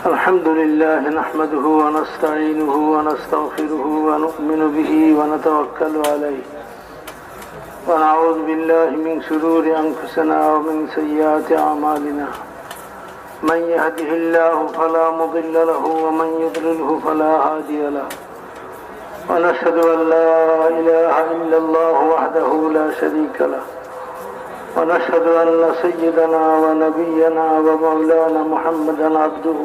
الحمد لله نحمده ونستعينه ونستغفره ونؤمن به ونتوكل عليه ونعوذ بالله من شرور أنفسنا ومن سيئات أعمالنا من يهده الله فلا مضل له ومن يضلله فلا هادي له ونشهد أن لا إله إلا الله وحده لا شريك له ونشهد أن سيدنا ونبينا ومولانا محمدا عبده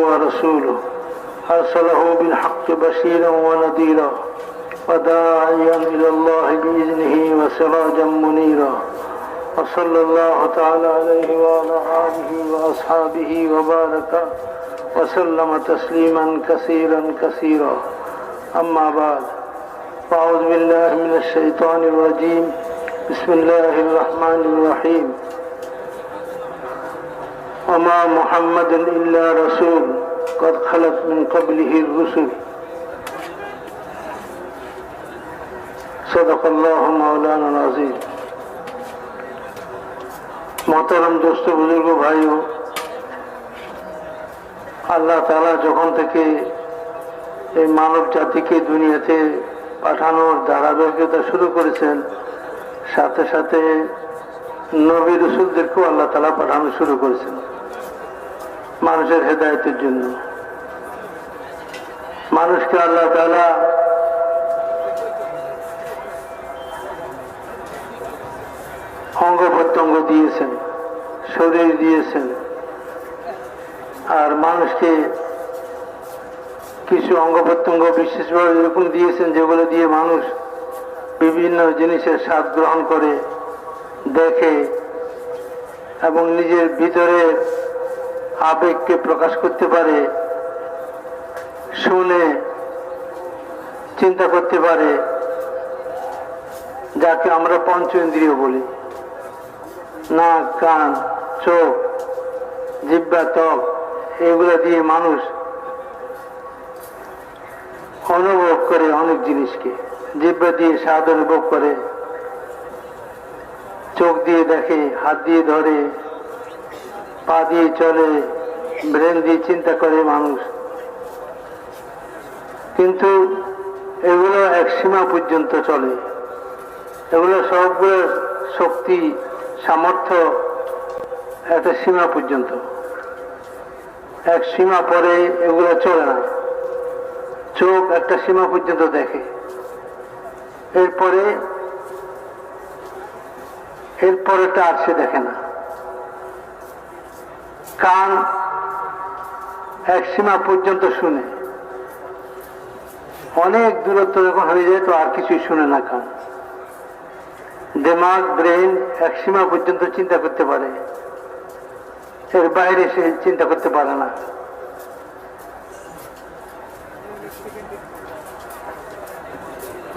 ورسوله أرسله بالحق بشيرا ونذيرا وداعيا إلى الله بإذنه وسراجا منيرا وصلى الله تعالى عليه وعلى آله وأصحابه وبارك وسلم تسليما كثيرا أما بعد أعوذ بالله من الشيطان الرجيم بسم الله الرحمن الرحيم وما محمد إلا رسول قد خلت من قبله الرسل صدق الله مولانا العظيم मोहतरम दोस्तों बुजुर्ग भाइयों আল্লাহ তাআলা যখন থেকে এই মানব জাতিকে দুনিয়াতে পাঠানোর ধারাবাহিকতা শুরু করেছেন সাথে সাথে নবী রাসূলদেরকেও আল্লাহ তাআলা পাঠানো শুরু করেছেন মানুষের হেদায়েতের জন্য। মানুষকে আল্লাহ তাআলা অঙ্গ প্রত্যঙ্গ দিয়েছেন, শরীর দিয়েছেন, আর মানুষকে কিছু অঙ্গ প্রত্যঙ্গ বিশেষভাবে এরকম দিয়েছেন যেগুলো দিয়ে মানুষ বিভিন্ন জিনিসের স্বাদ গ্রহণ করে, দেখে এবং নিজের ভিতরে আবেগকে প্রকাশ করতে পারে, শুনে চিন্তা করতে পারে, যাকে আমরা পঞ্চ ইন্দ্রিয় বলি। নাক, কান, চোখ, জিহ্বা, ত্বক, এগুলো দিয়ে মানুষ অনুভব করে অনেক জিনিসকে। জিহ্বা দিয়ে স্বাদ অনুভব করে, চোখ দিয়ে দেখে, হাত দিয়ে ধরে, পা দিয়ে চলে, ব্রেন দিয়ে চিন্তা করে মানুষ। কিন্তু এগুলো এক সীমা পর্যন্ত চলে। এগুলো সবগুলো শক্তি সামর্থ্য একটা সীমা পর্যন্ত, এক সীমা পরে এগুলো চলে না। চোখ একটা সীমা পর্যন্ত দেখে, এরপরেটা আর সে দেখে না। কান এক সীমা পর্যন্ত শুনে, অনেক দূরত্ব যখন হয়ে যায় তো আর কিছুই শুনে না কান। দিমাগ, ব্রেন এক সীমা পর্যন্ত চিন্তা করতে পারে, এর বাইরে সে চিন্তা করতে পারে না।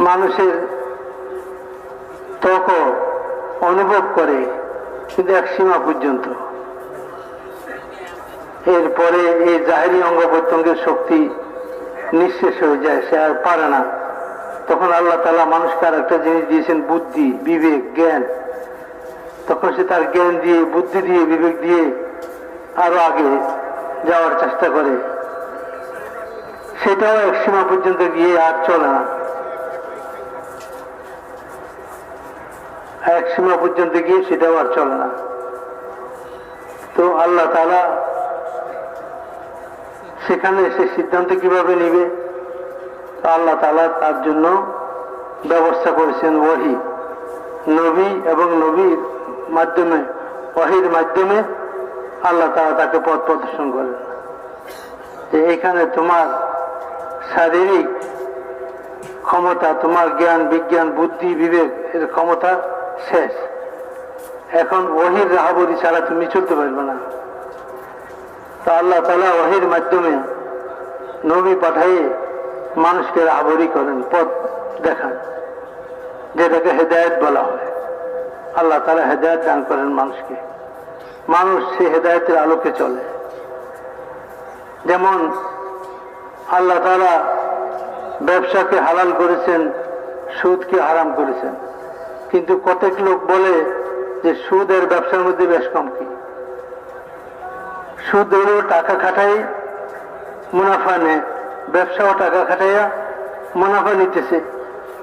মানুষের ত্বক অনুভব করে কিন্তু এক সীমা পর্যন্ত। এরপরে এই জাহেরি অঙ্গ প্রত্যঙ্গের শক্তি নিঃশেষ হয়ে যায়, সে আর পারে না। তখন আল্লাহ তাআলা মানুষকে আর একটা জিনিস দিয়েছেন, বুদ্ধি, বিবেক, জ্ঞান। তখন সে তার জ্ঞান দিয়ে, বুদ্ধি দিয়ে, বিবেক দিয়ে আরো আগে যাওয়ার চেষ্টা করে। সেটাও এক সীমা পর্যন্ত গিয়ে আর চলে না। এক সীমা পর্যন্ত গিয়ে সেটাও আর চলে না। তো আল্লাহ তাআলা সেখানে সে সিদ্ধান্ত কিভাবে নেবে? আল্লাহ তাআলা তার জন্য ব্যবস্থা করেছেন ওহী, নবী এবং নবীর মাধ্যমে, ওহীর মাধ্যমে আল্লাহ তাআলা তাকে পথ প্রদর্শন করেন যে এখানে তোমার শারীরিক ক্ষমতা, তোমার জ্ঞান, বিজ্ঞান, বুদ্ধি, বিবেক এর ক্ষমতা শেষ। এখন ওহীর রাহাবরি ছাড়া তুমি চলতে পারবে না। তো আল্লাহ তাআলা ওহীর মাধ্যমে নবী পাঠিয়ে মানুষকে রাহাবরি করেন, পথ দেখান, যেটাকে হেদায়েত বলা হয়। আল্লাহ তাআলা হেদায়েত দান করেন মানুষকে, মানুষ সে হেদায়েতের আলোকে চলে। যেমন আল্লাহ তাআলা ব্যবসাকে হালাল করেছেন, সুদকে হারাম করেছেন, কিন্তু কতক লোক বলে যে সুদ আর ব্যবসার মধ্যে বেশ কম কি? সুদ হলো টাকা খাটাই মুনাফা নেয়, ব্যবসাও টাকা খাটাইয়া মুনাফা নিতেছে।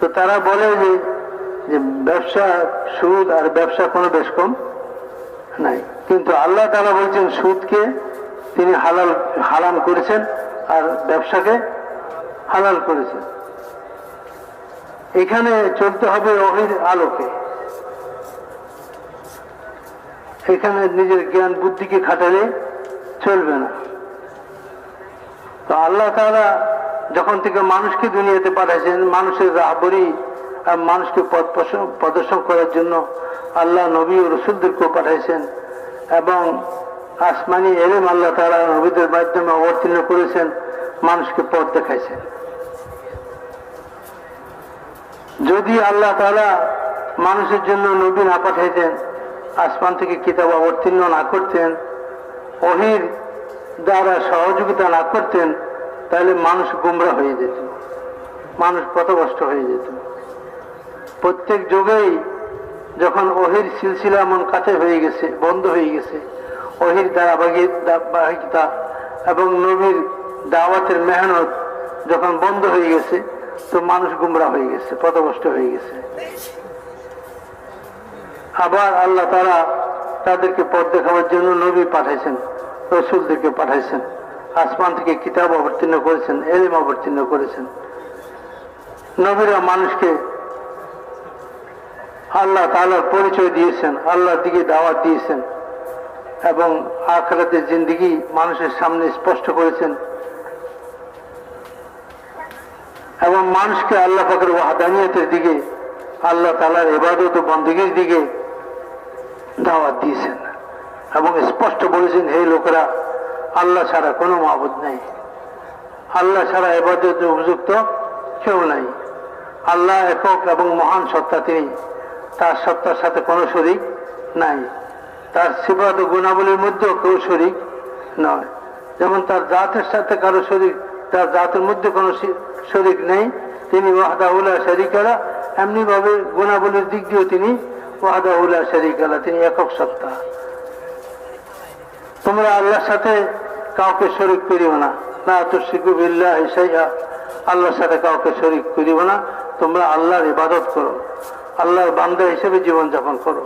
তো তারা বলে যে ব্যবসা সুদ আর ব্যবসা কোনো বেশ কম নাই, কিন্তু আল্লাহ তাআলা বলছেন সুদকে তিনি হারাম করেছেন আর ব্যবসাকে হালাল করেছেন। এখানে চলতে হবে ওহীর আলোকে, এখানে নিজের জ্ঞান বুদ্ধিকে খাটালে চলবে না। তো আল্লাহ তাআলা যখন থেকে মানুষকে দুনিয়াতে পাঠাইছেন, মানুষের রাহবরি আর মানুষকে পথ প্রদর্শন করার জন্য আল্লাহ নবী ও রসুলদেরকেও পাঠাইছেন, এবং আসমানি এলেম আল্লাহ তাআলা নবীদের মাধ্যমে অবতীর্ণ করেছেন, মানুষকে পথ দেখাইছেন। যদি আল্লাহ তাআলা মানুষের জন্য নবী না পাঠাইতেন, আসমান থেকে কিতাব অবতীর্ণ না করতেন, ওহীর দ্বারা সহযোগিতা না করতেন, তাহলে মানুষ গুমরা হয়ে যেত, মানুষ পথভ্রষ্ট হয়ে যেত। প্রত্যেক যুগেই যখন ওহীর সিলসিলা মন কাছে হয়ে গেছে, বন্ধ হয়ে গেছে, ওহীর ধারাবাহিকতা এবং নবীর দাওয়াতের মেহনত যখন বন্ধ হয়ে গেছে, তো মানুষ গুমরা হয়ে গেছে, পথভ্রষ্ট হয়ে গেছে। আবার আল্লাহ তাআলা তাদেরকে পথ দেখাবার জন্য নবী পাঠাইছেন, রসুলদেরকে পাঠাইছেন, আসমান থেকে কিতাব অবতীর্ণ করেছেন, এলিম অবতীর্ণ করেছেন। নবীরা মানুষকে আল্লাহ তাআলার পরিচয় দিয়েছেন, আল্লাহর দিকে দাওয়াত দিয়েছেন, এবং আখিরাতের জিন্দেগি মানুষের সামনে স্পষ্ট করেছেন, এবং মানুষকে আল্লাহ পাকের ওয়াহদানিয়তের দিকে, আল্লাহ তাআলার ইবাদত ও বন্দেগীর দিকে দাওয়াত দিয়েছেন, এবং স্পষ্ট বলেছেন, হে লোকেরা, আল্লাহ ছাড়া কোনো মাবুদ নাই, আল্লাহ ছাড়া ইবাদতের উপযুক্ত কেউ নাই। আল্লাহ একক এবং মহান সত্তা, তিনি, তার সত্তার সাথে কোনো শরীক নাই, তার সিফাত ও গুণাবলীর মধ্যেও কেউ শরীক নয়। যেমন তার জাতের সাথে কারো শরীক, তার জাতের মধ্যে কোনো শরীক নেই, তিনি ওয়াহদাহু লা শারীকা লাহু, এমনি ভাবে গুণাবলীর দিক দিয়েও তিনি ওয়াহদাহু লা শারীকা লাহু, তিনি একক সত্তা। তোমরা আল্লাহর সাথে কাউকে শরীক করিও না, লা তুশরিকু বিল্লাহি শাইআ, আল্লাহর সাথে কাউকে শরীক করিও না, তোমরা আল্লাহর ইবাদত করো, আল্লাহর বান্দা হিসেবে জীবন যাপন করো,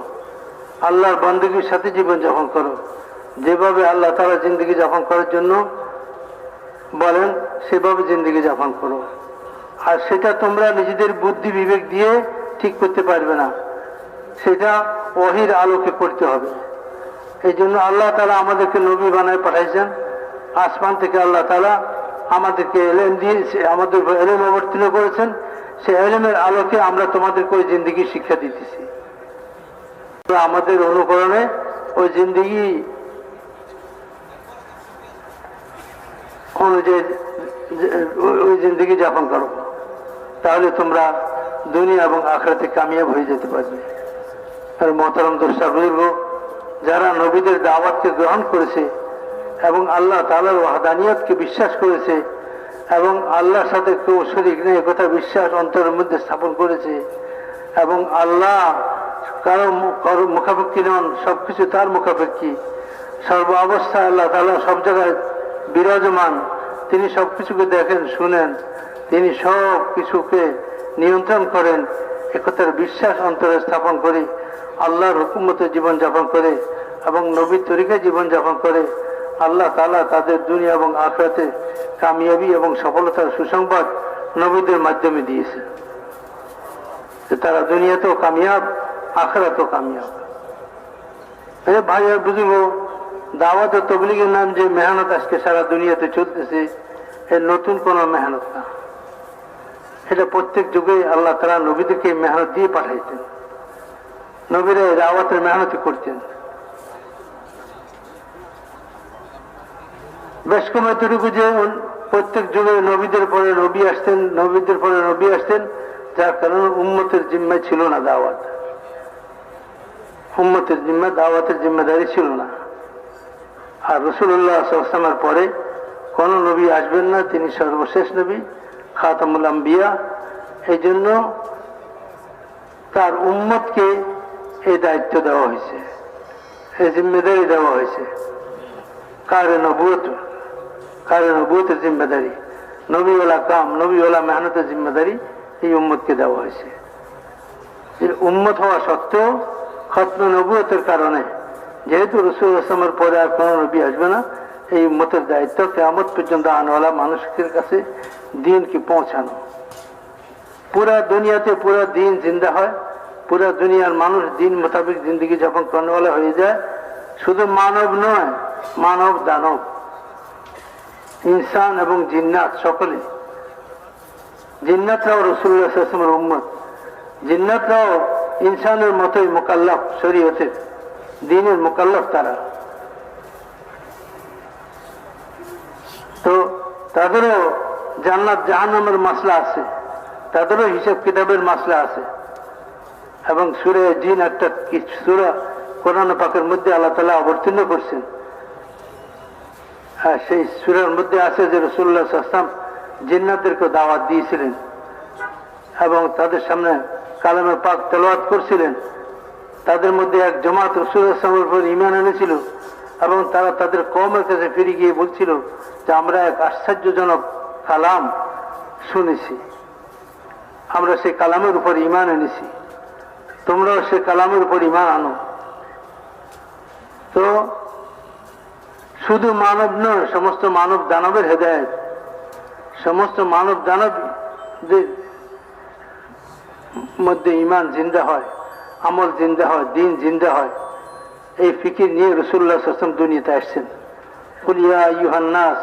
আল্লাহর বন্দেগীর সাথে জীবন যাপন করো। যেভাবে আল্লাহ তাআলা জিন্দগি যাপন করার জন্য বলেন, সেভাবে জিন্দগি যাপন করো। আর সেটা তোমরা নিজেদের বুদ্ধি বিবেক দিয়ে ঠিক করতে পারবে না, সেটা ওহীর আলোকে করতে হবে। এই জন্য আল্লাহ তাআলা আমাদেরকে নবী বানায় পাঠাইছেন, আসমান থেকে আল্লাহ তাআলা আমাদেরকে এলেম দিয়েছে, আমাদের এলেম অবতীর্ণ করেছেন, সে এলেমের আলোকে আমরা তোমাদেরকে ওই জিন্দগি শিক্ষা দিতেছি। আমাদের অনুকরণে ওই জিন্দগি অনুযায়ী ওই জিন্দগি যাপন করো, তাহলে তোমরা দুনিয়া এবং আখিরাতে কামিয়াব হয়ে যেতে পারবে। আর মোহতারাম দর্শক, যারা নবীদের দাওয়াতকে গ্রহণ করেছে এবং আল্লাহ তাআলার ওয়াহদানিয়তকে বিশ্বাস করেছে এবং আল্লাহর সাথে কেউ শরীক নেই কথা বিশ্বাস অন্তরের মধ্যে স্থাপন করেছে, এবং আল্লাহ কারো মুখাপেক্ষী নন, সবকিছু তার মুখাপেক্ষী, সর্ব অবস্থায় আল্লাহ তাআলা সব জায়গায় বিরাজমান, তিনি সবকিছুকে দেখেন, শুনেন, তিনি সব কিছুকে নিয়ন্ত্রণ করেন, একথার বিশ্বাস অন্তরে স্থাপন করে আল্লাহর হুকুমতে জীবনযাপন করে এবং নবীর তরিকায় জীবনযাপন করে, আল্লাহ তাআলা তাদের দুনিয়া এবং আখিরাতে কামিয়াবি এবং সফলতার সুসংবাদ নবীদের মাধ্যমে দিয়েছে, তারা দুনিয়াতেও কামিয়াব, আখিরাতেও কামিয়াব। ভাই আর বুঝিব, দাওয়াত ও তাবলীগের নাম যে মেহনত আজকে সারা দুনিয়াতে চলতেছে, এর নতুন কোনো মেহনত না, এটা প্রত্যেক যুগে আল্লাহ তাআলা নবীদেরকে মেহনত দিয়ে পাঠাইতেন, নবীরা দাওয়াতের মেহনত করতেন। বেশ কম এতটুকু যে প্রত্যেক যুগে নবীদের পরে নবী আসতেন, নবীদের পরে নবী আসতেন, যার কারণে উম্মতের জিম্মায় ছিল না দাওয়াত, উম্মতের জিম্মা দাওয়াতের জিম্মাদারি ছিল না। আর রাসূলুল্লাহ সাল্লাল্লাহু আলাইহি ওয়াসাল্লামের পরে কোন নবী আসবেন না, তিনি সর্বশেষ নবী, খাতামুল আম্বিয়া। এই জন্য তার উম্মতকে এই দায়িত্ব দেওয়া হয়েছে, এই জিম্মেদারি দেওয়া হয়েছে। কারে নবুয়তের জিম্মেদারি, নবীওয়ালা কাম, নবীওয়ালা মেহনতের জিম্মেদারি এই উম্মতকে দেওয়া হয়েছে। উম্মত হওয়া সত্ত্বেও খতম নবুয়তের কারণে, যেহেতু রাসূল আসলামের পরে আর কোনো নবী আসবে না, এই উম্মতের দায়িত্ব কিয়ামত পর্যন্ত আনওয়ালা মানুষের কাছে দিনকে পৌঁছানো। পুরা দুনিয়াতে পুরা দিন জিন্দা হয়, পুরা দুনিয়ার মানুষ দিন মোতাবেক জিন্দগি যখন কর্ণওয়ালা হয়ে যায়, শুধু মানব নয়, মানব দানব, ইনসান এবং জিন্নাত সকলে। জিন্নাতরাও রাসূলুল্লাহ সাল্লাল্লাহু আলাইহি ওয়াসাল্লামের উম্মত, জিন্নাতরাও ইনসানের মতোই মুকাল্লাফ, শরীয়তের দ্বীনের মুকাল্লাফ তারা। তো তাদেরও জান্নাত জাহান্নামের মাসলা আছে, তাদেরও হিসাব কিতাবের মাসলা আছে। এবং সূরা জিন একটা সূরা কোরআন পাকের মধ্যে আল্লাহ তাআলা অবতীর্ণ করছেন। হ্যাঁ, সেই সূরার মধ্যে আছে যে রাসূলুল্লাহ সাল্লাল্লাহু আলাইহি ওয়াসাল্লাম জিন্নাতদেরকে দাওয়াত দিয়েছিলেন এবং তাদের সামনে কালামে পাক তেলাওয়াত করছিলেন। তাদের মধ্যে এক জামাত রাসূলুল্লাহ সাল্লাল্লাহু আলাইহি ওয়াসাল্লামের উপর ঈমান এনেছিল এবং তারা তাদের কওমের কাছে ফিরে গিয়ে বলছিল যে আমরা এক আশ্চর্যজনক কালাম শুনেছি, আমরা সেই কালামের উপর ঈমান এনেছি, তোমরাও সেই কালামের উপর ঈমান আনো। তো শুধু মানব নয়, সমস্ত মানব দানবের হেদায়েত, সমস্ত মানব দানবদের মধ্যে ঈমান জিন্দা হয়, আমল জিন্দা হয়, দিন জিন্দা হয়। এই ফিকির নিয়ে রাসূলুল্লাহ সাল্লাল্লাহু আলাইহি ওয়াসাল্লাম দুনিয়াতে আসছেন। কুল ইয়া আইয়ুহান নাস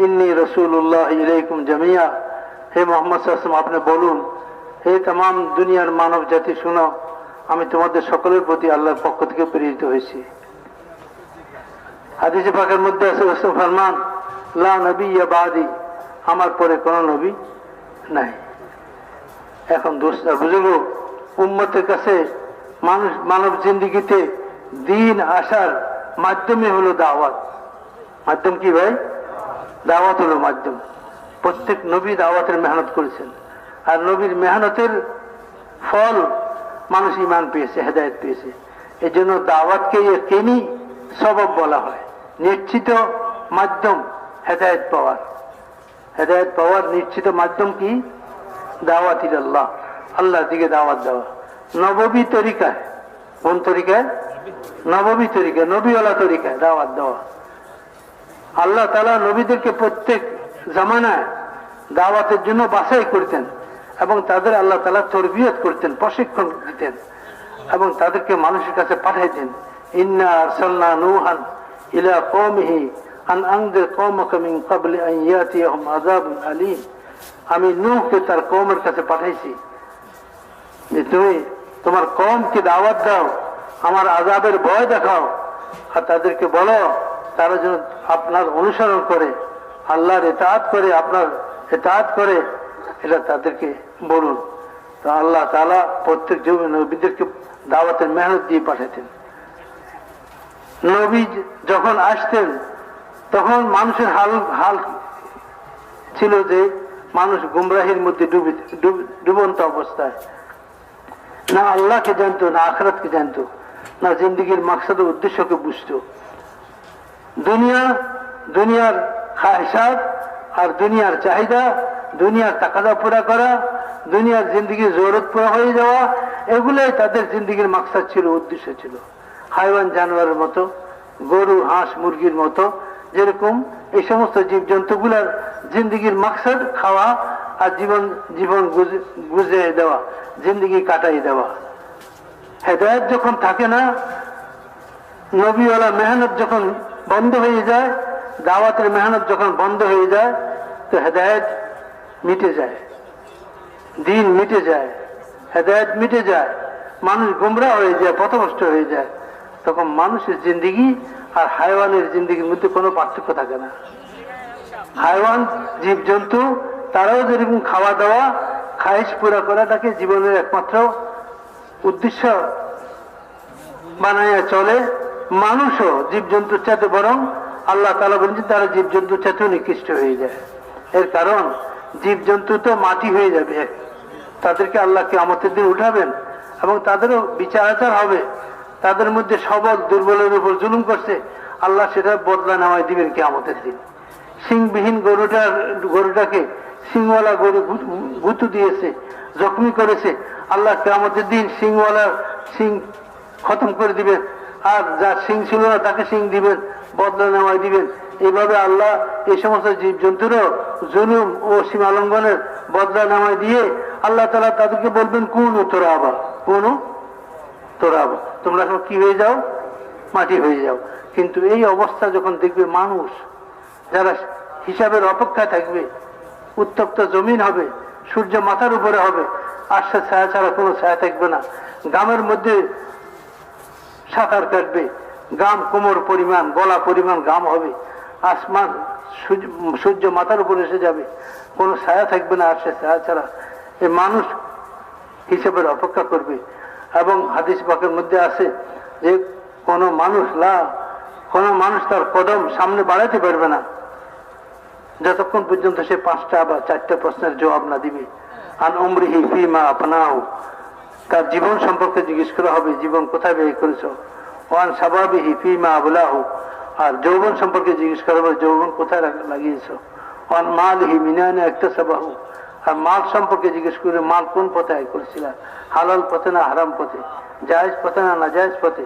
ইন্নী রাসূলুল্লাহ ইলাইকুম জামিয়া, হে মুহাম্মদ সাল্লাল্লাহু আলাইহি ওয়াসাল্লাম আপনি বলুন, হে तमाम দুনিয়ার মানব জাতি শুনো, আমি তোমাদের সকলের প্রতি আল্লাহর পক্ষ থেকে প্রেরিত হয়েছি। হাদিসে পাকের মধ্যে আছে রাসূল ফরমান, লা নবিয়্যা বাদি, আমার পরে কোনো নবী নাই। এখন দোস্ত বুঝল, উম্মতের কাছে মানব জিন্দেগিতে দিন আসার মাধ্যমে হলো দাওয়াত। মাধ্যম কি ভাই? দাওয়াত হলো মাধ্যম। প্রত্যেক নবী দাওয়াতের মেহনত করেছেন, আর নবীর মেহনতের ফল মানুষ ঈমান পেয়েছে, হেদায়েত পেয়েছে। এই জন্য দাওয়াতকে ইয়াকিনী সবব বলা হয়, নিশ্চিত মাধ্যম হেদায়েত পাওয়ার। হেদায়েত পাওয়ার নিশ্চিত মাধ্যম কি? দাওয়াত ইলাল্লাহ, আল্লাহর দিকে দাওয়াত দেওয়া। নববী তরিকায়, কোন তরিকায়? নববী তরিকায়, নবীওয়ালা তরিকায় দাওয়াত দেওয়া। আল্লাহ তাআলা নবীদেরকে প্রত্যেক জামানায় দাওয়াতের জন্য বাছাই করতেন এবং তাদের আল্লাহ তাআলা তরবিয়ত করতেন, প্রশিক্ষণ দিতেন এবং তাদেরকে মানুষের কাছে পাঠাইতেন। ইন্না আরসালনা নূহান ইলা কওমিহি আন আনজির কওমাকা মিন ক্বাবলি আন ইয়াতিয়াহুম আযাবুন আলীম। আমি নূহকে তার কওমের কাছে পাঠাইছি যে তুমি তোমার কওমকে দাওয়াত দাও, আমার আযাবের ভয় দেখাও, আর তাদেরকে বলো তারা যেন আপনার অনুসরণ করে, আল্লাহর ইতাআত করে, আপনার ইতাআত করে, এটা তাদেরকে বলুন। তো আল্লাহ তাআলা প্রত্যেক নবীদেরকে দাওয়াতের মেহনত দিয়ে পাঠাতেন। নবী যখন আসতেন তখন মানুষের হাল ছিল যে মানুষ গুমরাহির মধ্যে ডুবন্ত অবস্থায়, না আল্লাহকে জানতো, না আখিরাতকে জানতো, না জিন্দেগির মাকসাদ ও উদ্দেশ্যকে বুঝতো। দুনিয়ার খায়সাত আর দুনিয়ার চাহিদা, দুনিয়ার তাকাদা পুরা করা, দুনিয়ার জিন্দেগির জরুরত পুরা হয়ে যাওয়া, এগুলাই তাদের জিন্দেগির মাকসাদ ছিল, উদ্দেশ্য ছিল। হাইওয়ান জানোয়ারের মতো, গরু হাঁস মুরগির মতো যেরকম এই সমস্ত জীবজন্তুগুলার জিন্দেগির মাকসাদ খাওয়া আর জীবন গুজিয়ে দেওয়া, জিন্দেগি কাটাই দেওয়া। হেদায়েত যখন থাকে না, নবীওয়ালা মেহনত যখন বন্ধ হয়ে যায়, দাওয়াতের মেহনত যখন বন্ধ হয়ে যায়, তো হেদায়েত মিটে যায়, দিন মিটে যায়, হেদায়েত মিটে যায়, মানুষ গুমরাহ হয়ে যায়, পথভ্রষ্ট হয়ে যায়। তখন মানুষের জিন্দেগি আর হাইওয়ানের জিন্দেগির মধ্যে কোনো পার্থক্য থাকে না। হাইওয়ান জীবজন্তু তারাও যেরকম খাওয়া দাওয়া খায়েশ পুরা করাটাকে জীবনের একমাত্র উদ্দেশ্য বানাইয়া চলে, মানুষও জীবজন্তুর চাইতে বরং আল্লাহ তাআলা বলেছেন তারা জীবজন্তুর চাইতেও নিকৃষ্ট হয়ে যায়। এর কারণ জীবজন্তু তো মাটি হয়ে যাবে, তাদেরকে আল্লাহ কিয়ামতের দিন উঠাবেন এবং তাদেরও বিচার আচার হবে। তাদের মধ্যে সবল দুর্বলের উপর জুলুম করছে, আল্লাহ সেটা বদলা নেওয়ায় দিবেন কিয়ামতের দিন। সিংবিহীন গরুটাকে সিংওয়ালা গরু গুঁতো দিয়েছে, জখমি করেছে, আল্লাহ কিয়ামতের দিন সিংওয়ালার সিং খতম করে দিবেন, আর যার সিং ছিল না তাকে সিং দিবেন, বদলা নেওয়ায় দিবেন। এইভাবে আল্লাহ এই সমস্ত জীব জন্তুরও জুলুম ও সীমালঙ্ঘনের বদলা নেওয়ায় দিয়ে আল্লাহ তাআলা তাদেরকে বলবেন কুনু তুরাবা, কুনু তুরাবা, তোমরা সব কি হয়ে যাও, মাটি হয়ে যাও। কিন্তু এই অবস্থা যখন দেখবে মানুষ, যারা হিসাবের অপেক্ষায় থাকবে, উত্তপ্ত জমিন হবে, সূর্য মাথার উপরে হবে, আশ্বাস ছায়া ছাড়া কোনো ছায়া থাকবে না, গামের মধ্যে সাঁতার কাটবে, গাম কোমর পরিমাণ, গলা পরিমাণ গাম হবে, আসমান সূর্য মাথার উপরে এসে যাবে, কোনো ছায়া থাকবে না আশ্বাস ছায়া ছাড়া। এই মানুষ হিসাবের অপেক্ষা করবে। এবং হাদিস পাকের মধ্যে আছে যে কোনো মানুষ তার কদম সামনে বাড়াতে পারবে না যতক্ষণ পর্যন্ত সে 5টা বা 4টা প্রশ্নের জবাব না দিবে। আন উমরিহি ফিমা আফনাহু, তার জীবন সম্পর্কে জিজ্ঞেস করা হবে, জীবন কোথায় ব্যয় করেছো। ওয়ান শাবাবিহি ফিমা আবলাহু, আর যৌবন সম্পর্কে জিজ্ঞেস করা হবে, যৌবন কোথায় লাগিয়েছো। ওয়ান মালিহি মিন আইনা ইকতাসাবাহু, আর মাল সম্পর্কে জিজ্ঞেস করে মাল কোন পথে আয় করেছিলেন, হালাল পথে না হারাম পথে, জায়েজ পথে না নাজায়েজ পথে,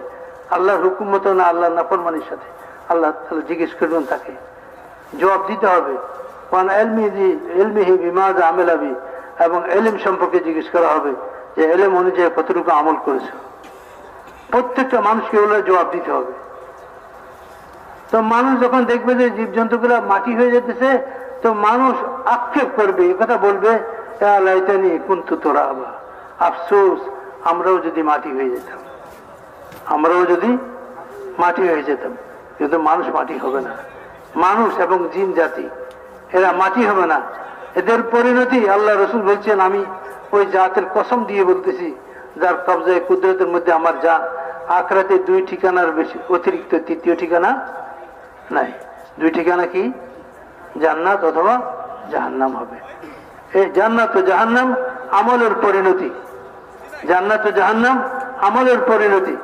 আল্লাহর হুকুম মতো না আল্লাহর নাফরমানির সাথে। আল্লাহ তাআলা জিজ্ঞেস করবেন, তাকে জবাব দিতে হবে। ওয়ান ইলমিহি বিমাযা আমিলা বিহি, এবং ইলম সম্পর্কে জিজ্ঞেস করা হবে যে ইলম অনুযায়ী কতটুকু আমল করেছো। প্রত্যেকটা মানুষকে ওগুলো জবাব দিতে হবে। তো মানুষ যখন দেখবে যে জীবজন্তুগুলো মাটি হয়ে যেতেছে, তো মানুষ আক্ষেপ করবে, একথা বলবে, ইয়া লাইতানি কুনতু তুরাবা, আফসোস আমরাও যদি মাটি হয়ে যেতাম, আমরাও যদি মাটি হয়ে যেতাম। কিন্তু মানুষ মাটি হবে না, মানুষ এবং জিন জাতি এরা মাটি হবে না। এদের পরিণতি আল্লাহ রসুল বলছেন, আমি ওই জাতের কসম দিয়ে বলতেছি যার কবজায় কুদরতের মধ্যে আমার জান, আখিরাতে 2 ঠিকানার বেশি অতিরিক্ত 3য় ঠিকানা নাই। 2 ঠিকানা কি? জান্নাত অথবা জাহান্নাম হবে। এই জান্নাত ও জাহান্নাম আমলের পরিণতি, জান্নাত ও জাহান্নাম আমলের পরিণতি।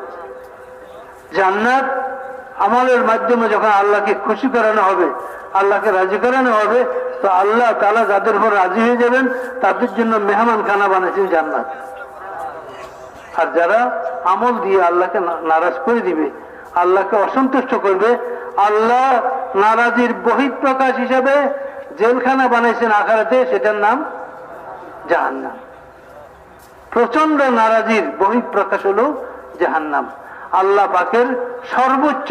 জান্নাত আমলের মাধ্যমে যখন আল্লাহকে খুশি করানো হবে, আল্লাহকে রাজি করানো হবে, তো আল্লাহ তাআলা যাদের উপর রাজি হয়ে যাবেন তাদের জন্য মেহমান খানা বানাইছেন জান্নাত। আর যারা আমল দিয়ে আল্লাহকে নারাজ করে দিবে, আল্লাহকে অসন্তুষ্ট করবে, আল্লাহ নারাজির বহিঃপ্রকাশ হিসাবে জেলখানা বানাইছেন আখিরাতে, সেটার নাম জাহান্নাম। প্রচন্ড নারাজির বহিঃপ্রকাশ হলো জাহান্নাম। আল্লাহ পাকের সর্বোচ্চ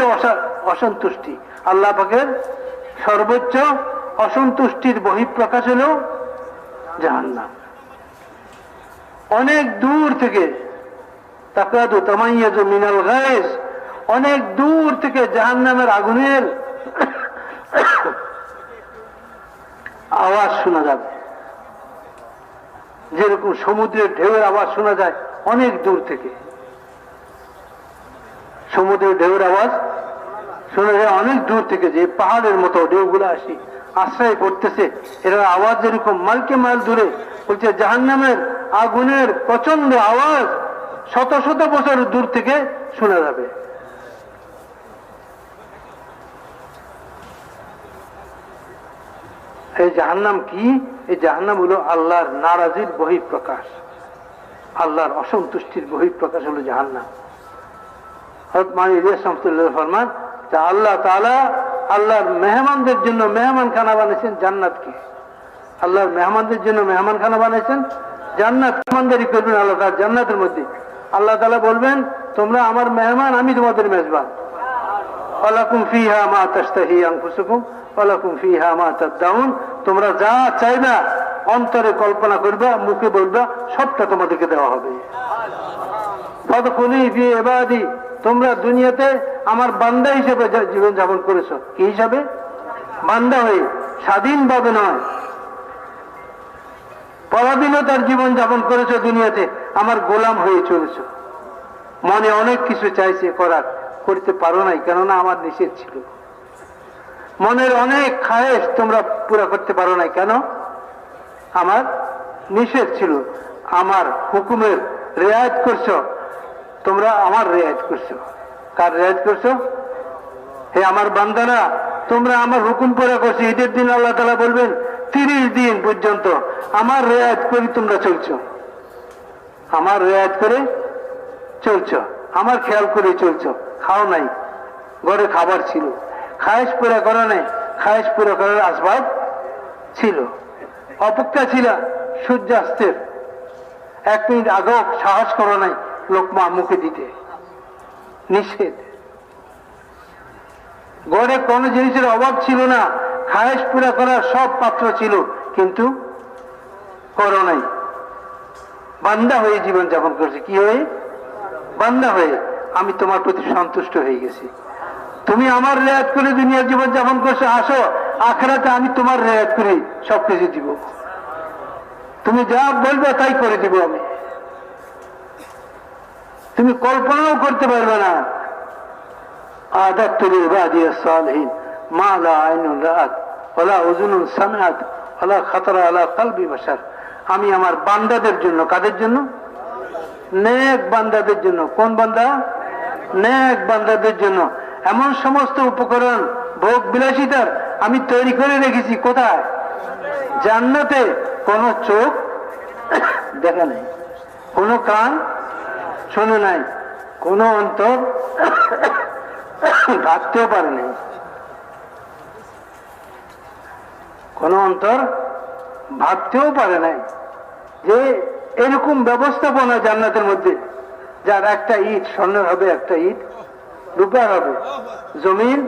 অসন্তুষ্টি, আল্লাহ পাকের সর্বোচ্চ অসন্তুষ্টির বহিঃপ্রকাশ হলো জাহান্নাম। অনেক দূর থেকে তাকাদু তামাইয়াজু মিনাল গায়স, অনেক দূর থেকে জাহান্নামের আগুনের আওয়াজ শোনা যাবে, যেরকম সমুদ্রের ঢেউয়ের আওয়াজ শোনা যায় অনেক দূর থেকে। সমুদ্রের ঢেউয়ের আওয়াজ শোনা যায় অনেক দূর থেকে, যে পাহাড়ের মতো ঢেউগুলো আসি আশ্রয় করতেছে, এর আওয়াজ যেরকম মাইলকে মাইল দূরে। বলছে জাহান্নামের আগুনের প্রচন্ড আওয়াজ শত শত বছর দূর থেকে শোনা যাবে। এই জাহান্নাম কি? এই জাহান্নাম হলো আল্লাহর নারাজির বহিঃপ্রকাশ, আল্লাহর অসন্তুষ্টির বহিঃপ্রকাশ হলো জাহান্নাম। হযরত মাওলানা ইলিয়াস রাহমাতুল্লাহ ফরমান যে আল্লাহ তাআলা আল্লাহর মেহমানদের জন্য মেহমানখানা বানিয়েছেন জান্নাতকে। আল্লাহর মেহমানদের জন্য মেহমানখানা বানিয়েছেন জান্নাত। মেহমানদারি করবেন আল্লাহ তাআলা জান্নাতের মধ্যে। আল্লাহ তাআলা বলবেন, তোমরা আমার মেহমান, আমি তোমাদের মেজবান। ওয়ালাকুম ফিহা মা তাশতাহি আনফুসুকুম ওয়ালাকুম ফিহা মা তাদউন, তোমরা যা চাইবা, অন্তরে কল্পনা করবা, মুখে বলবা, সবটা তোমাদেরকে দেওয়া হবে। ফাদখুলি ফি ইবাদি, তোমরা দুনিয়াতে আমার বান্দা হিসেবে জীবন যাপন করেছো। কি হিসাবে? বান্দা হয়ে, স্বাধীনভাবে নয়, পরাধীনতার জীবন যাপন করেছো দুনিয়াতে, আমার গোলাম হয়ে চলেছো। মনে অনেক কিছু চাইছে করার, করতে পারো নাই, কেননা আমার নিষেধ ছিল। মনের অনেক খায়েশ তোমরা পুরা করতে পারো নাই, কেন? আমার নিষেধ ছিল। আমার হুকুমের রেয়াত করছো তোমরা, আমার রেয়াত করছো। কার রেয়াত করছো? হে আমার বান্দারা, তোমরা আমার হুকুম পুরা করছো। ঈদের দিন আল্লাহ তাআলা বলবেন 30 দিন পর্যন্ত আমার রেয়াত করে তোমরা চলছো, আমার রেয়াত করে চলছো, আমার খেয়াল করে চলছো। খাও নাই, ঘরে খাবার ছিল, খায়েশ পুরা করা নাই, খায়েশ পুরা করার আসবাব ছিল, অপেক্ষা ছিল সূর্যাস্তের 1 মিনিট আগেও সাহস করো নাই লোকমা মুখে দিতে, নিষেধ। ঘরে কোনো জিনিসের অভাব ছিল না, খায়েশ পুরা করার সব পাত্র ছিল, কিন্তু করো নাই। বান্দা হয়ে জীবন যাপন করছে। কি হয়ে? বান্দা হয়ে। আমি তোমার প্রতি সন্তুষ্ট হয়ে গেছি, তুমি আমার রেয়াত করে দুনিয়ার জীবন যাপন করছো। আসো আখিরাতে আমি তোমার রেয়াত করে সবকিছু দিব, তুমি যা বলবে তাই করে দিব আমি। তুমি কল্পনাও করতে পারবে না। আদাতু লিবাদিয়াস সালিহিন মা লা আইনুন রাআত ওয়ালা উযুনুন সামিআত ওয়ালা খাতারা আলা কলবি বাশার। আমি আমার বান্দাদের জন্য, কাদের জন্য? নেক বান্দাদের জন্য। কোন বান্দা? নেক বান্দাদের জন্য এমন সমস্ত উপকরণ, ভোগ বিলাসিতার আমি তৈরি করে রেখেছি। কোথায়? জান্নাতে। কোন চোখ দেখা নাই, কোন কান শোনে নাই, কোন অন্তর ভাবতেও পারে নাই, কোন অন্তর ভাবতেও পারে নাই যে এরকম ব্যবস্থাপনা জান্নাতের মধ্যে, যার একটা ইট স্বর্ণের হবে, একটা ইট রূপার হবে। জমিন,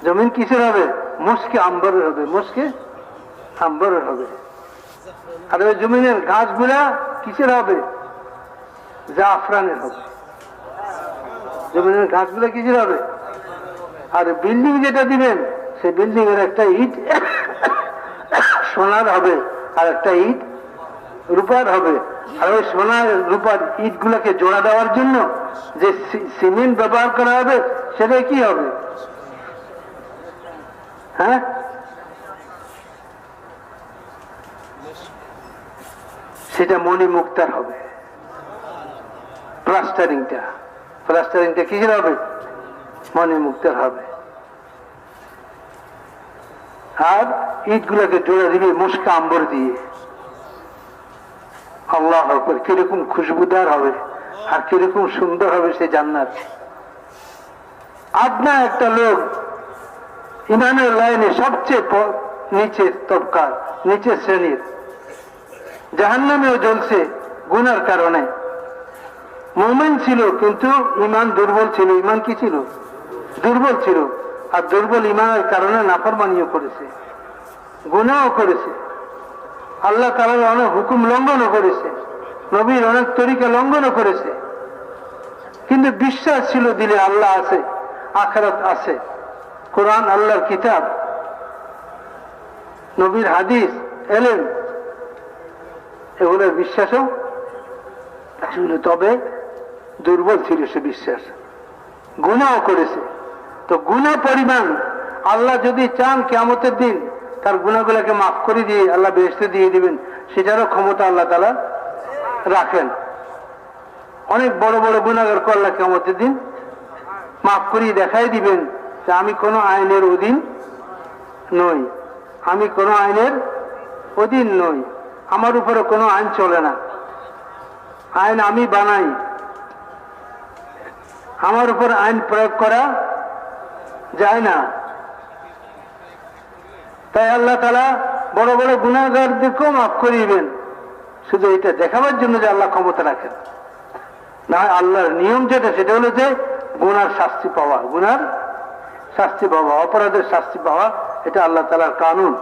জমিন কিসের হবে? মুস্কে আম্বরের হবে, মুস্কে আম্বরের হবে। আর ওই জমিনের গাছগুলা কিসের হবে? জাফরানের হবে। জমিনের গাছগুলা কিসের হবে? আর বিল্ডিং যেটা দিবেন, সেই বিল্ডিং এর একটা ইট সোনার হবে, আর একটা ইট রূপার হবে। আর ওই সোনার রূপার ইট গুলাকে জোড়া দেওয়ার জন্য যে সিমেন্ট ব্যবহার করা হবে, সেটা কি হবে? হ্যাঁ, সেটা মণি মুক্তার হবে। প্লাস্টারিংটা, প্লাস্টারিংটা কিসের হবে? মণি মুক্তার হবে। আর ইট গুলাকে জোড়া দিবে মুস্কা আম্বর দিয়ে। আল্লাহ আকবার, কিরকম খুশবুদার হবে আর কিরকম সুন্দর হবে সে জান্নাত। আপনা একটা লোক ইমানের লাইনে সবচেয়ে নিচের তবকার, নিচের শ্রেণীর, জাহান্নামেও জ্বলছে গুনার কারণে। মুমিন ছিল কিন্তু ইমান দুর্বল ছিল। ইমান কি ছিল? দুর্বল ছিল। আর দুর্বল ইমানের কারণে নাফরমানিও করেছে, গুনাহও করেছে, আল্লাহ তাআলার অনেক হুকুম লঙ্ঘনও করেছে, নবীর অনেক তরিকা লঙ্ঘনও করেছে। কিন্তু বিশ্বাস ছিল দিলে আল্লাহ আছে, আখিরাত আছে, কোরআন আল্লাহর কিতাব, নবীর হাদিস, এলেম, এগুলোর বিশ্বাসও ছিল। তবে দুর্বল ছিল সে বিশ্বাস, গুনাহও করেছে। তো গুনাহ পরিমাণ আল্লাহ যদি চান কিয়ামতের দিন তার গুনাহগুলোকে মাফ করে দিয়ে আল্লাহ বেহেশতে দিয়ে দিবেন, সেটারও ক্ষমতা আল্লাহ তাআলা রাখেন। অনেক বড় বড় গুনাহগারকে আল্লাহ কিয়ামতের দিন মাফ করিয়ে দেখাই দিবেন যে আমি কোনো আইনের অধীন নই, আমি কোনো আইনের অধীন নই, আমার উপরে কোনো আইন চলে না, আইন আমি বানাই, আমার উপর আইন প্রয়োগ করা যায় না। তাই আল্লাহ তাআলা বড় বড় গুনাহগারদেরকেও মাফ করিবেন, শুধু এটা দেখাবার জন্য যে আল্লাহ ক্ষমতা রাখেন। না, আল্লাহর নিয়ম যেটা, সেটা হলো যে গুনার শাস্তি পাওয়া, গুনার শাস্তি পাওয়া, অপরাধের শাস্তি পাওয়া, এটা আল্লাহ তাআলার কানুন।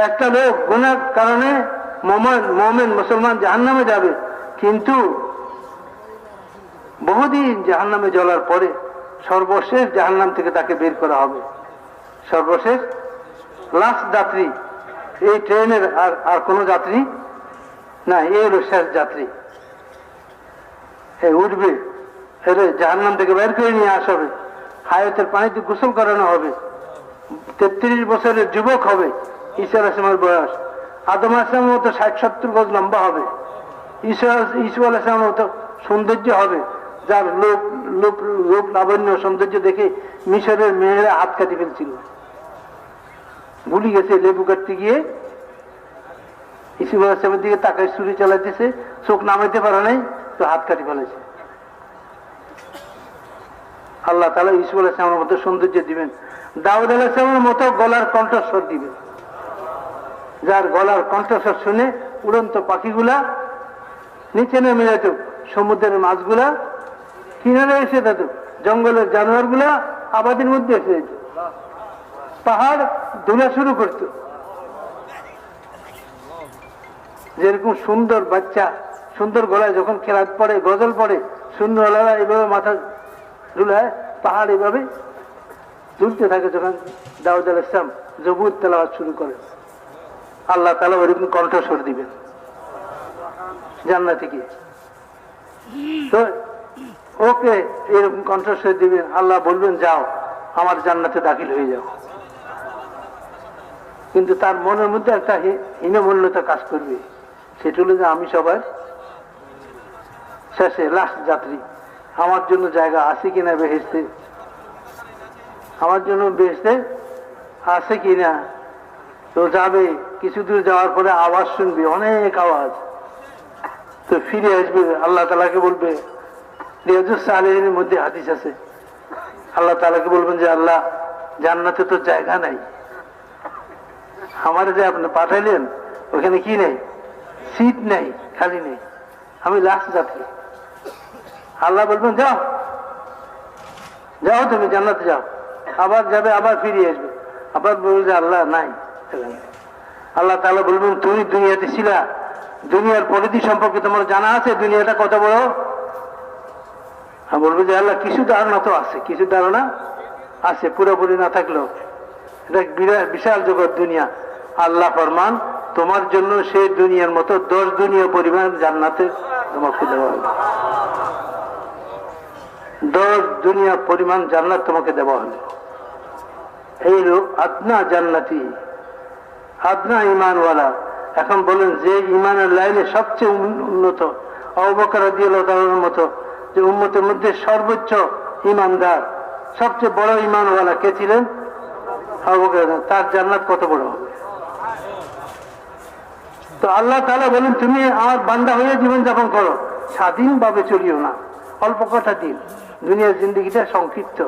একটা লোক গুনার কারণে মুমিন মুসলমান জাহান্নামে যাবে, কিন্তু বহুদিন জাহান্নামে জ্বলার পরে সর্বশেষ জাহান্নাম থেকে তাকে বের করা হবে। সর্বশেষ লাস্ট যাত্রী, এই ট্রেনের আর কোন যাত্রী না, এই হলো শেষ যাত্রী। উঠবে, জাহান্নাম থেকে বের করে নিয়ে আসা হবে, হায়াতের পানিতে গোসল করানো হবে, 33 বছরের যুবক হবে, ঈসা আলাইহিস সালামের বয়স, আদম আলাইহিস সালামের মতো 60-70 গজ লম্বা হবে, ঈসা আলাইহিস সালামের মতো সৌন্দর্য হবে, যার রূপ লাবণ্য সৌন্দর্য দেখে মিশরের মেয়েরা হাত কাটি ফেলছিল, ভুলি গেছে লেবু কাটতে গিয়ে ইসুফ আলাইহিসসালামের দিকে তাকায় ছুরি চালাইতেছে, চোখ নামাইতে পারে নাই তো হাত কাটি ফেলেছে। আল্লাহ তাআলা ইসুফ আলাইহিসসালামের মতো সৌন্দর্য দিবেন, দাউদ আলাইহিসসালামের মতো গলার কণ্ঠস্বর দিবেন, যার গলার কণ্ঠস্বর শুনে উড়ন্ত পাখিগুলা নিচে নেমে যেত, সমুদ্রের মাছগুলা কিনারে এসে যেত, জঙ্গলের জানোয়ার গুলা আবাদির মধ্যে এসে যেত, পাহাড় ধুলা শুরু করত। যেরকম সুন্দর বাচ্চা সুন্দর গলায় যখন খেলাত পড়ে, গজল পড়ে, শূন্যওয়ালারা এভাবে মাথা ধুলায়, পাহাড় এভাবে দুলতে থাকে। যখন দাউদ আলাইহিস সালাম জবুর তেলাওয়াত শুরু করে, আল্লাহ তাআলা ওইরকম কণ্ঠস্বর দিবেন জান্নাতে গিয়ে। তো ওকে এরকম কণ্ঠস্বর দিবেন, আল্লাহ বলবেন যাও আমার জান্নাতে দাখিল হয়ে যাও। কিন্তু তার মনের মধ্যে একটা হীনমন্যতা কাজ করবে, সেটা হলো যে আমি সবার শেষে লাস্ট যাত্রী, আমার জন্য জায়গা আছে কিনা বেহেশতে, আমার জন্য বেহেশতে আছে কিনা। তো যাবে, কিছু দূর যাওয়ার পরে আওয়াজ শুনবে, অনেক আওয়াজ, তো ফিরে আসবে, আল্লাহ তাআলাকে বলবে, রিয়াজুস সালিহিনের মধ্যে হাদিস আছে, আল্লাহ তাআলাকে বলবেন যে আল্লাহ জান্নাতে তো জায়গা নাই, আমার যে আপনি পাঠাইলেন ওখানে কি নেই, সিট নেই, খালি নেই, আমি লাস্ট যাত্রী। আল্লাহ বলবেন যাও যাও তুমি জান্নাতে যাও, আবার যাবে, আবার ফিরে আসবে, আবার বলবে যে আল্লাহ নাই। আল্লাহ তাআলা বলবেন তুমি দুনিয়াতে ছিলা, দুনিয়ার পরিধি সম্পর্কে তোমার জানা আছে, দুনিয়াটা কত বড়? বলবে যে আল্লাহ কিছু ধারণা তো আছে, কিছু ধারণা আছে, পুরোপুরি না থাকলেও এটা বিশাল জগৎ দুনিয়া। আল্লাহ ফরমান তোমার জন্য সেই দুনিয়ার মতো 10 দুনিয়া পরিমাণ জান্নাতে তোমাকে দেওয়া হবে, 10 দুনিয়া পরিমাণ জান্নাত তোমাকে দেওয়া হবে। এই লোক আদনা জান্নাতি, আদনা ঈমানওয়ালা। এখন বলেন যে ঈমানের লাইনে সবচেয়ে উন্নত, আবু বকর রাদিয়াল্লাহু তাআলার মতো যে উম্মতের মধ্যে সর্বোচ্চ ঈমানদার, সবচেয়ে বড় ঈমানওয়ালা কে ছিলেন? আবু বকর। তার জান্নাত কত বড় হবে? তো আল্লাহ তাআলা বলেন তুমি আমার বান্দা হয়ে জীবন যাপন করো, স্বাধীনভাবে চলিও না, অল্প কটা দিন, দুনিয়ার জিন্দেগিটা সংক্ষিপ্ত।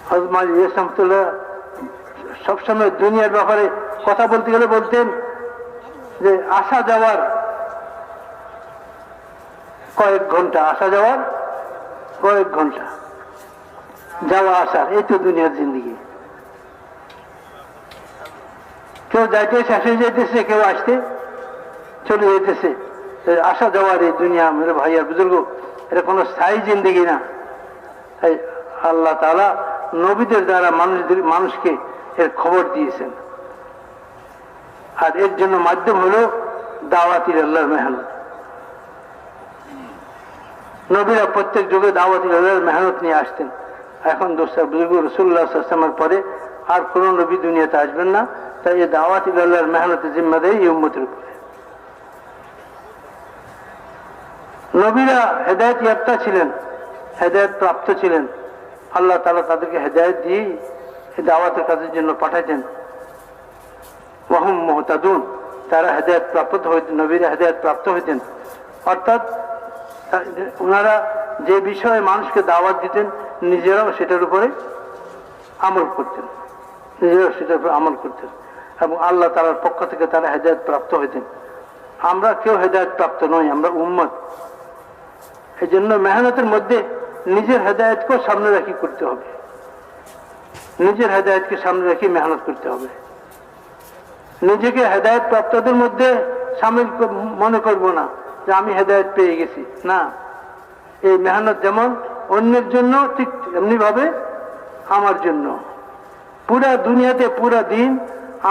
হযরত মালিক রাহমাতুল্লাহ সবসময় দুনিয়ার ব্যাপারে কথা বলতে গেলে বলতেন যে আসা যাওয়ার কয়েক ঘন্টা, আসা যাওয়ার কয়েক ঘন্টা, যাওয়া আসার, এই তো দুনিয়ার জিন্দেগি। কেউ যাইতে শেষ হয়ে যাইতেছে, কেউ আসতে চলে যেতেছে, আসা যাওয়ার এই দুনিয়া। মেরে ভাই আর বুজুর্গ, এটা কোনো স্থায়ী জিন্দেগি না। তাই আল্লাহ তাআলা নবীদের দ্বারা মানুষকে এর খবর দিয়েছেন, আর এর জন্য মাধ্যম হলো দাওয়াতি আল্লাহর মেহনত। নবীরা প্রত্যেক যুগে দাওয়াতি আল্লাহর মেহনত নিয়ে আসতেন। এখন দোস্ত বুজুর্গ রাসূলুল্লাহ সাল্লাল্লাহু আলাইহি ওয়াসাল্লামের পরে আর কোন নবী দুনিয়াতে আসবেন না। তাই এই দাওয়াতি আল্লাহর মেহনতের জিম্মাদারি এই উম্মতের উপরে। নবীরা হেদায়েত ইয়াফতা ছিলেন, হেদায়েত প্রাপ্ত ছিলেন, আল্লাহ তাআলা তাদেরকে হেদায়েত দিয়ে এই দাওয়াতের কাজের জন্য পাঠাতেন। ওয়াহুম মুহতাদুন, তারা হেদায়েত প্রাপ্ত হইতেন, নবীরা হেদায়েত প্রাপ্ত হইতেন। অর্থাৎ ওনারা যে বিষয়ে মানুষকে দাওয়াত দিতেন নিজেরাও সেটার উপরে আমল করতেন, নিজেরাও সেটার উপরে আমল করতেন, এবং আল্লাহ তাআলার পক্ষ থেকে তারা হেদায়েত প্রাপ্ত হইতেন। আমরা কেউ হেদায়েত প্রাপ্ত নই, আমরা উম্মত। এই জন্য মেহনতের মধ্যে নিজের হেদায়েতকেও সামনে রাখি করতে হবে, নিজের হেদায়েতকে সামনে রাখি মেহনত করতে হবে। নিজেকে হেদায়েত প্রাপ্তদের মধ্যে সামিল মনে করব না যে আমি হেদায়েত পেয়ে গেছি, না। এই মেহনত যেমন অন্যের জন্য, ঠিক এমনি ভাবে আমার জন্য। পুরা দুনিয়াতে পুরা দিন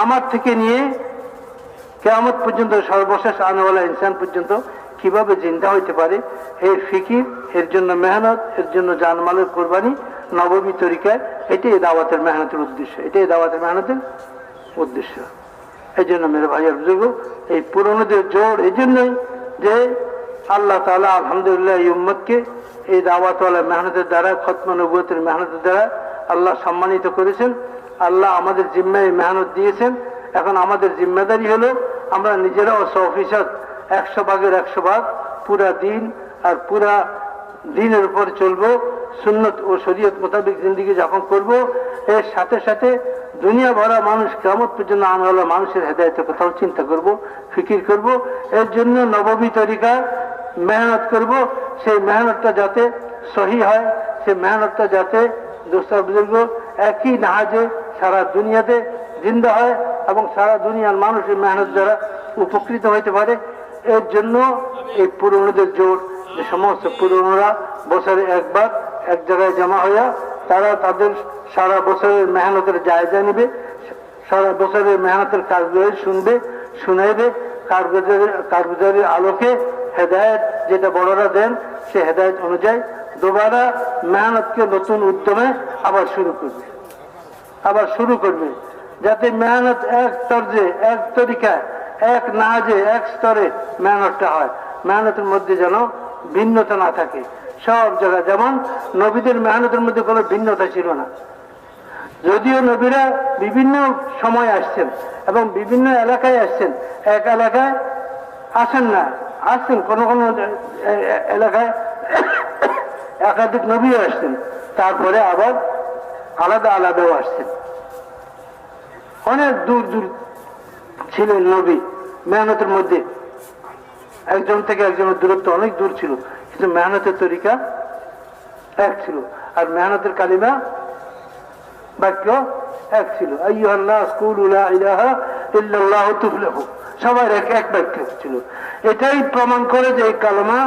আমার থেকে নিয়ে কিয়ামত পর্যন্ত সর্বশেষ আনেওয়ালা ইনসান পর্যন্ত কিভাবে জিন্দা হইতে পারে, এর ফিকির, এর জন্য মেহনত, এর জন্য জানমালের কোরবানি নববী তরিকায়, এটাই দাওয়াতের মেহনতের উদ্দেশ্য, এটাই দাওয়াতের মেহনতের উদ্দেশ্য। এই জন্য মেরে ভাইয়ের বুজুর্গ, এই পুরনোদের জোর এই জন্যই যে আল্লাহ তাআলা আলহামদুলিল্লাহ এই উম্মতকে এই দাওয়াতওয়ালা মেহনতের দ্বারা, খতম নবুয়তের মেহনতের দ্বারা আল্লাহ সম্মানিত করেছেন। আল্লাহ আমাদের জিম্মায় মেহনত দিয়েছেন। এখন আমাদের জিম্মেদারি হলো আমরা নিজেরাও 100% 100 ভাগের 100 ভাগ পুরা দিন আর পুরা দিনের উপর চলবো, সুন্নত ও শরীয়ত মোতাবেক জিন্দিগি যাপন করব। এর সাথে সাথে দুনিয়া ভরা মানুষ কিয়ামত পর্যন্ত আনাওয়ালা মানুষের হেদায়েতের কথাও চিন্তা করব, ফিকির করব। এর জন্য নববী তরিকা মেহনত করব। সেই মেহনতটা যাতে সহি হয়, সেই মেহনতটা যাতে দোস্ত বুজুর্গ একই নাহাজে সারা দুনিয়াতে জিন্দা হয় এবং সারা দুনিয়ার মানুষ এই মেহনত দ্বারা উপকৃত হইতে পারে। এর জন্য এই পুরনোদের জোর, যে সমস্ত পুরনোরা বছরে একবার এক জায়গায় জমা হইয়া তারা তাদের সারা বছরের মেহনতের জায়গা নিবে, সারা বছরের মেহনতের কাজগুলো শুনবে, শুনাইবে, কারগুজারের আলোকে হেদায়েত যেটা বড়রা দেন সে হেদায়েত অনুযায়ী दोबारा मेहनत के नतून उद्यमे आबार शुरू करबे जाते मेहनत एक तर्जे एक तरीकाय एक नाजे एक स्तरे मेहनतटा हय मेहनतेर मध्य जेन भिन्नता ना थाके सब जगह जेमन नबीदेर मेहनतेर मध्य कोनो भिन्नता छिलो ना যদিও নবীরা বিভিন্ন সময় আসছেন এবং বিভিন্ন এলাকায় আসছেন এক এলাকায় আসেন না আসছেন কোন কোন এলাকায় একাধিক নবী আসছেন তারপরে আবার আলাদা আলাদাও আসছেন অনেক দূর দূর ছিলেন নবী মেহনতের মধ্যে একজন থেকে একজনের দূরত্ব অনেক দূর ছিল কিন্তু মেহনতের তরিকা এক ছিল আর মেহনতের কালিমা বাক্য এক ছিল আইয়ুহান্নাস কুলু লা ইলাহা ইল্লাল্লাহু তুফলিহু সবার এক এক বাক্য ছিল এটাই প্রমাণ করে যে এই কালেমা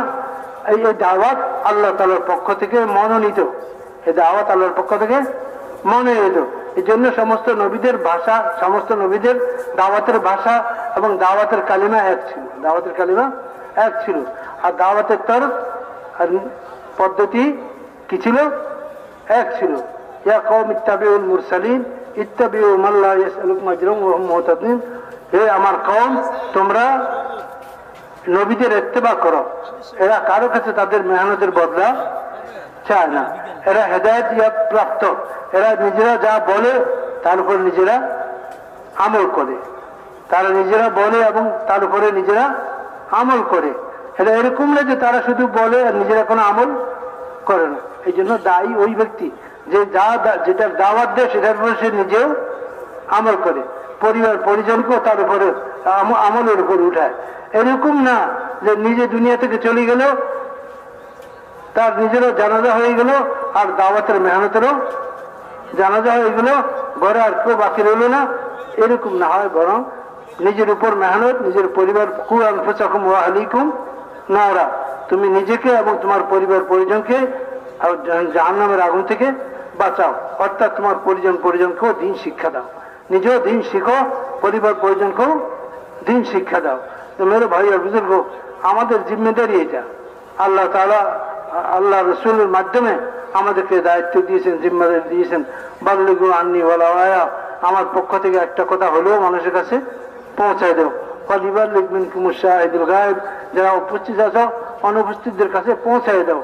এই দাওয়াত আল্লাহ তাআলার পক্ষ থেকে মনোনীত এই দাওয়াত আল্লাহর পক্ষ থেকে মনোনীত এজন্য সমস্ত নবীদের ভাষা সমস্ত নবীদের দাওয়াতের ভাষা এবং দাওয়াতের কালিমা এক ছিল দাওয়াতের কালিমা এক ছিল আর দাওয়াতের তরফ আর পদ্ধতি কি ছিল এক ছিল या कौम इत्तबिउल मुरसलीन इत्तबिउ मान ला यसअलुकुम अजरन व हुम मुहतदीन हे আমার কওম তোমরা নবীদের ইত্তেবা করো এরা কারো কাছে তাদের মেহনতের বদলা চায় না এরা হেদায়েত প্রাপ্ত এরা নিজেরা যা বলে তার উপর নিজেরা আমল করে তারা নিজেরা বলে এবং তার উপরে নিজেরা আমল করে এটা এরকম না যে তারা শুধু বলে আর নিজেরা কোনো আমল করে না এই জন্য দায়ী ওই ব্যক্তি যে যা যেটা দাওয়াত দেয় সেটার উপরে সে নিজেও আমল করে পরিবার পরিজনকেও তার উপরে আমলের উপর উঠায় এরকম না যে নিজে দুনিয়া থেকে চলে গেল তার নিজেরও জানাজা হয়ে গেল আর দাওয়াতের মেহনতেরও জানাজা হয়ে গেল ঘরে আর কেউ বাকি রইল না এরকম না হয় বরং নিজের উপর মেহনত নিজের পরিবার কু আনফুসাকুম ওয়া আহলিকুম নারা তুমি নিজেকে এবং তোমার পরিবার পরিজনকে জাহান্নামের আগুন থেকে বাঁচাও অর্থাৎ তোমার পরিজনকেও দিন শিক্ষা দাও নিজেও দিন শিখো পরিবার পরিজনকেও দিন শিক্ষা দাও তো মেরে ভাই আর বুজুর্গ আমাদের জিম্মেদারি এটা আল্লাহ তাআলা আল্লাহ রসুলের মাধ্যমে আমাদেরকে দায়িত্ব দিয়েছেন জিম্মেদারি দিয়েছেন বাল্লিগু আন্নি ওয়ালাউ আয়া আমার পক্ষ থেকে একটা কথা হলেও মানুষের কাছে পৌঁছায় দেও ওয়ালিবাল্লিগ মিনকুমুশ শাহিদুল গায়ব যারা উপস্থিত আছো অনুপস্থিতদের কাছে পৌঁছায় দাও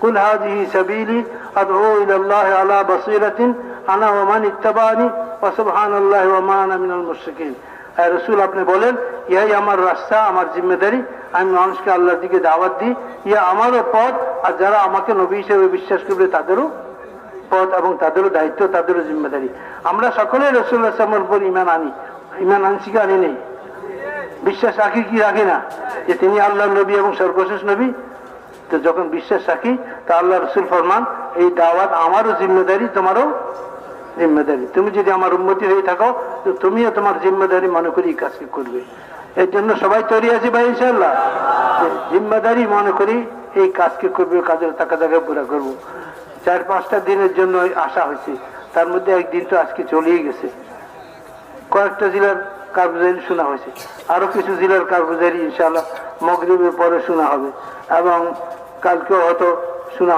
কুল হাযিহি সাবিলি আদউ ইলাল্লাহ আলা বাসীরাতিন আনা ওয়া মান ইত্তাবানি ওয়া সুবহানাল্লাহি ওয়া মা আনা মিনাল মুশরিকিন রাসূল আপনি বলেন ইহাই আমার রাস্তা আমার জিম্মেদারি আমি মানুষকে আল্লাহর দিকে দাওয়াত দিই ইয়া আমারও পথ আর যারা আমাকে নবী হিসেবে বিশ্বাস করবে তাদেরও পথ এবং তাদেরও দায়িত্ব তাদেরও জিম্মেদারি আমরা সকলে রাসূলুল্লাহ সাল্লাল্লাহু আলাইহি ওয়াসাল্লামের উপর ঈমান আনছি কি আনি নেই বিশ্বাস রাখি কি রাখি না যে তিনি আল্লাহর নবী এবং সর্বশেষ নবী তো যখন বিশ্বাস রাখি তা আল্লাহ রাসূল ফরমান এই দাওয়াত আমারও জিম্মেদারি তোমারও জিম্মেদারি তুমি যদি আমার উম্মতি হয়ে থাকো তো তুমিও তোমার জিম্মেদারি মনে করি কাজকে করবে এর জন্য সবাই তৈরি আছি ভাই ইনশাআল্লাহ জিম্মেদারি মনে করি এই কাজকে করবে কাজের তাকাদাকে পুরা করব 4-5টা দিনের জন্য আশা হয়েছে তার মধ্যে একদিন তো আজকে চলেই গেছে কয়েকটা জেলার কারগুজারি শোনা হয়েছে আরো কিছু জেলার কারগুজারি ইনশাআল্লাহ মাগরিবের পরে শোনা হবে এবং কালকেও হয়তো শোনা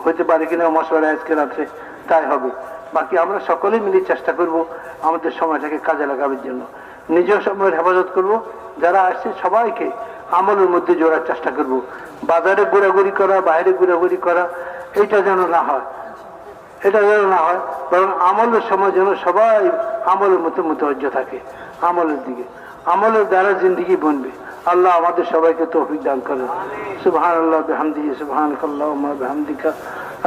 হইতে পারে কিনা মশওয়ারা আজকে রাত্রে তাই হবে বাকি আমরা সকলে মিলে চেষ্টা করব আমাদের সময়টাকে কাজে লাগাবার জন্য নিজের সময়ের হেফাজত করব, যারা আসছে সবাইকে আমলের মধ্যে জোড়ার চেষ্টা করব। বাজারে ঘোরাঘুরি করা, বাইরে ঘোরাঘুরি করা, এটা যেন না হয়, এটা যেন না হয়, বরং আমলের সময় যেন সবাই আমলের মধ্যে মুতওয়াজ্জহ থাকে, আমলের দিকে। আমলের দ্বারা জিন্দেগি বনবে। আল্লাহ আমাদের সবাইকে তৌফিক দান করেন। সুবহানাল্লাহ বিহামদিহি, সুবহানাকাল্লাহুম্মা বিহামদিকা,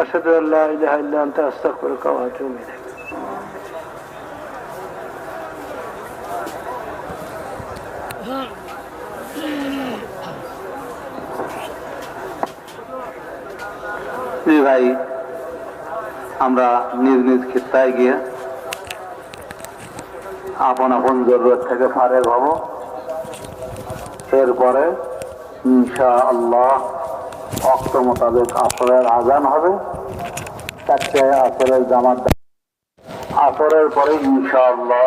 আশহাদু আল্লা ইলাহা ইল্লা আনতা, আস্তাগফিরুকা ওয়া আতুবু ইলাইক। জি ভাই, আমরা নিজ নিজ খিত্তায় গিয়ে আপন আপন জরুরত থেকে ফারেগ হব। এরপরে ইনশাআল্লাহ ওয়াক্ত মোতাবেক আসরের আজান হবে। 4টায় আসরের জামাত, আসরের পরে ইনশাআল্লাহ